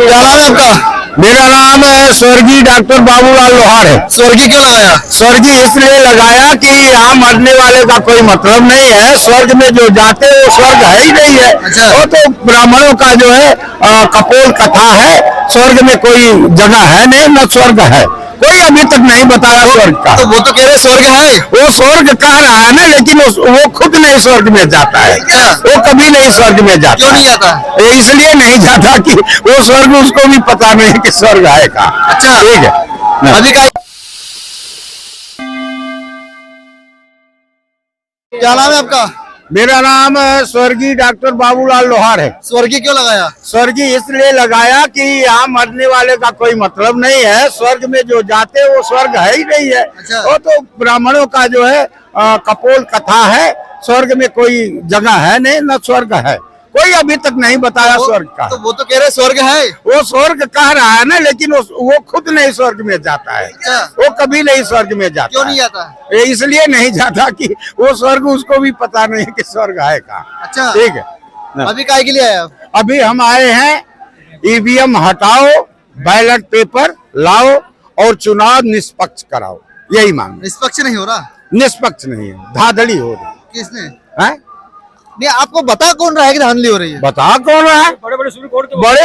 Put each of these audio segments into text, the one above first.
क्या नाम है आपका? मेरा नाम है स्वर्गीय डॉक्टर बाबूलाल लोहार है। स्वर्गीय क्यों लगाया? स्वर्गीय इसलिए लगाया कि यहाँ मरने वाले का कोई मतलब नहीं है। स्वर्ग में जो जाते हैं वो स्वर्ग है ही नहीं है। अच्छा। वो तो ब्राह्मणों का जो है कपोल कथा है। स्वर्ग में कोई जगह है नहीं, न स्वर्ग है। कोई अभी तक नहीं बताया स्वर्ग का। तो वो तो कह रहे स्वर्ग है। वो स्वर्ग कह रहा है ना, लेकिन वो खुद नहीं स्वर्ग में जाता है। क्या? वो कभी नहीं स्वर्ग में जाता। क्यों नहीं जाता? इसलिए नहीं जाता कि वो स्वर्ग उसको भी पता नहीं कि स्वर्ग है का। अच्छा। ठीक है। अभी का क्या नाम है आपका? मेरा नाम स्वर्गीय डॉक्टर बाबूलाल लोहार है। स्वर्गीय क्यों लगाया? स्वर्गीय इसलिए लगाया कि यहाँ मरने वाले का कोई मतलब नहीं है। स्वर्ग में जो जाते हैं वो स्वर्ग है ही नहीं है। अच्छा। वो तो ब्राह्मणों का जो है कपोल कथा है। स्वर्ग में कोई जगह है नहीं, न स्वर्ग है। कोई अभी तक नहीं बताया स्वर्ग का। तो वो तो कह रहे स्वर्ग है। वो स्वर्ग कह रहा है ना, लेकिन वो खुद नहीं स्वर्ग में जाता है। अच्छा। वो कभी नहीं स्वर्ग में जाता। क्यों नहीं जाता? इसलिए नहीं जाता कि वो स्वर्ग उसको भी पता नहीं कि स्वर्ग है का। अच्छा। ठीक है। अभी काय के लिए आए आप? अभी हम आए हैं, ईवीएम हटाओ, बैलेट पेपर लाओ और चुनाव निष्पक्ष कराओ, यही मांग। निष्पक्ष नहीं हो रहा। निष्पक्ष नहीं है, धांधली हो रही किसने? है। नहीं, आपको बता कौन रहा है कि धांधली हो रही है? बता कौन है? बड़े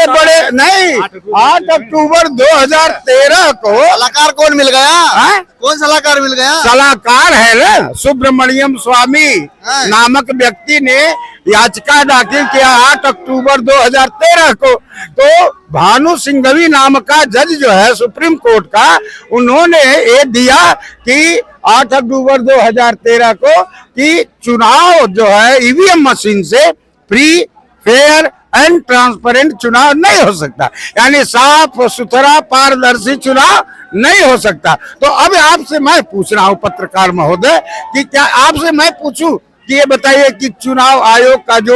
बड़े नहीं, 8 अक्टूबर 2013 को सलाहकार कौन मिल गया? है? कौन सलाहकार मिल गया? सलाहकार है ना, सुब्रमण्यम स्वामी है। नामक व्यक्ति ने याचिका दाखिल किया 8 अक्टूबर 2013 को। तो भानु सिंघवी नाम का जज जो है सुप्रीम कोर्ट का, उन्होंने ये दिया कि 8 अक्टूबर 2013 को कि चुनाव जो है ईवीएम मशीन से फ्री, फेयर एंड ट्रांसपेरेंट चुनाव नहीं हो सकता। यानी साफ सुथरा पारदर्शी चुनाव नहीं हो सकता। तो अब आपसे मैं पूछ रहा हूँ पत्रकार महोदय कि क्या आपसे मैं पूछूं कि ये बताइए कि चुनाव आयोग का जो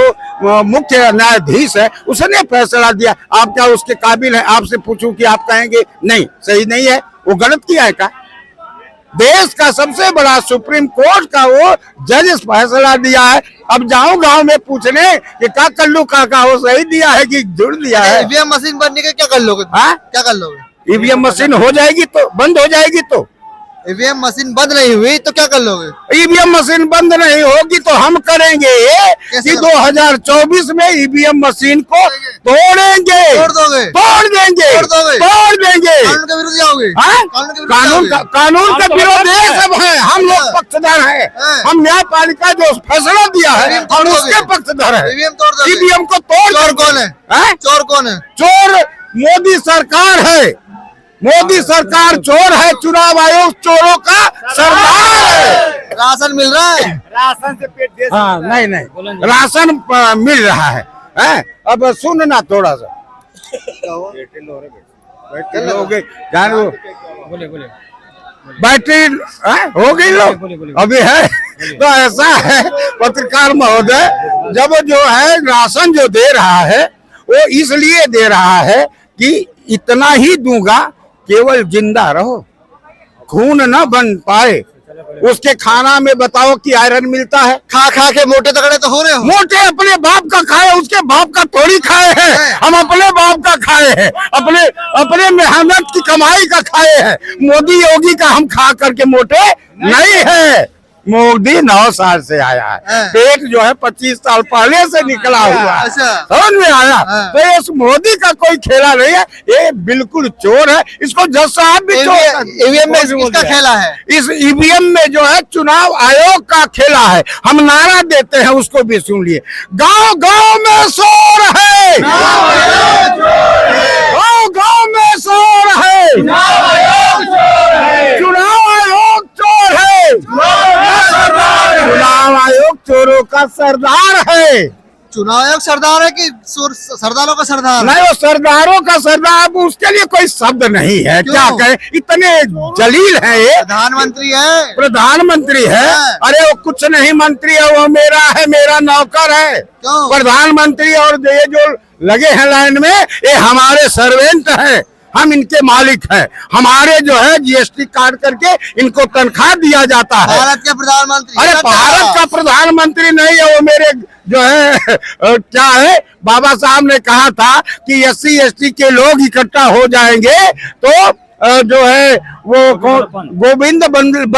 मुख्य न्यायाधीश है उसने फैसला दिया, आप क्या उसके काबिल हैं? आपसे पूछूं कि आप कहेंगे नहीं, सही नहीं है, वो गलत किया है का? देश का सबसे बड़ा सुप्रीम कोर्ट का वो जज फैसला दिया है। अब जाऊं गांव में पूछने कि क्या कल्लू काका वो सही दिया है कि झूठ दिया है? ईवीएम मशीन बनने के क्या कर लोगे? हाँ? क्या कर लोगे? ईवीएम मशीन हो जाएगी तो बंद हो जाएगी। तो ईवीएम मशीन बंद नहीं हुई तो क्या कर लोगे? ईवीएम मशीन बंद नहीं होगी तो हम करेंगे ये कैसे कि 2024 में ईवीएम मशीन को तोड़ेंगे, तोड़ दोगे? तोड़ देंगे, तोड़ दोगे? तोड़ देंगे। कानून के विरुद्ध जाओगे? हाँ? कानून के विरुद्ध जाओगे? कानून का विरोध ये सब है। हम लोग पक्षधर हैं। हाँ। हम न्यायपालिका जो फैसला दिया है ईवीएम तोड़ हम दोगे? उसके पक्षधर हैं। ईवीएम तोड़ दोगे? ईवीएम को तोड़ चोर देंगे। कौन है? हैं? चोर कौन है? चोर मोदी सरकार है। मोदी सरकार चोर है। चुनाव आयोग चोरों का सरदार है। राशन मिल रहा है? राशन से पेट दे। हाँ, नहीं राशन मिल रहा है। अब सुनना थोड़ा सा जान वो बैटरी हो गई लोग अभी है। तो ऐसा है पत्रकार महोदय, जब जो है राशन जो दे रहा है वो इसलिए दे रहा है कि इतना ही दूंगा, केवल जिंदा रहो, खून न बन पाए। उसके खाना में बताओ कि आयरन मिलता है। खा खा के मोटे तगड़े तो हो रहे हो। मोटे अपने बाप का खाए, उसके बाप का थोड़ी खाए हैं। हम अपने बाप का खाए हैं, अपने मेहनत की कमाई का खाए हैं। मोदी योगी का हम खा करके मोटे नहीं है। मोदी 9 साल से आया है। पेट जो है 25 साल पहले से निकला हुआ है। समझ में आया? तो इस मोदी का कोई खेला नहीं है, ये बिल्कुल चोर है। इसको जज साहब भी चोर। ईवीएम में किसका खेला है? इस ईवीएम में जो है चुनाव आयोग का खेला है। हम नारा देते हैं, उसको भी सुन लिए। गांव गांव में शोर है, गांव गांव में शोर है, चुनाव आयोग चोर है, चुनाव आयोग चोरों का सरदार है। चुनाव आयोग सरदार है कि सरदारों का सरदार? नहीं, वो सरदारों का सरदार। अब उसके लिए कोई शब्द नहीं है। क्यों? क्या कहे, इतने जलील है ये। प्रधानमंत्री है। प्रधानमंत्री है। अरे वो कुछ नहीं मंत्री है, वो मेरा है, मेरा नौकर है। क्यों? प्रधानमंत्री और ये जो लगे हैं लाइन में, ये हमारे सर्वेंट हैं। हम इनके मालिक हैं, हमारे जो है जीएसटी काट करके इनको तनख्वाह दिया जाता है। भारत के प्रधानमंत्री, अरे भारत का प्रधानमंत्री नहीं है वो, मेरे जो है क्या है, बाबा साहब ने कहा था कि SC ST के लोग इकट्ठा हो जाएंगे तो जो है वो गोविंद बल्लभ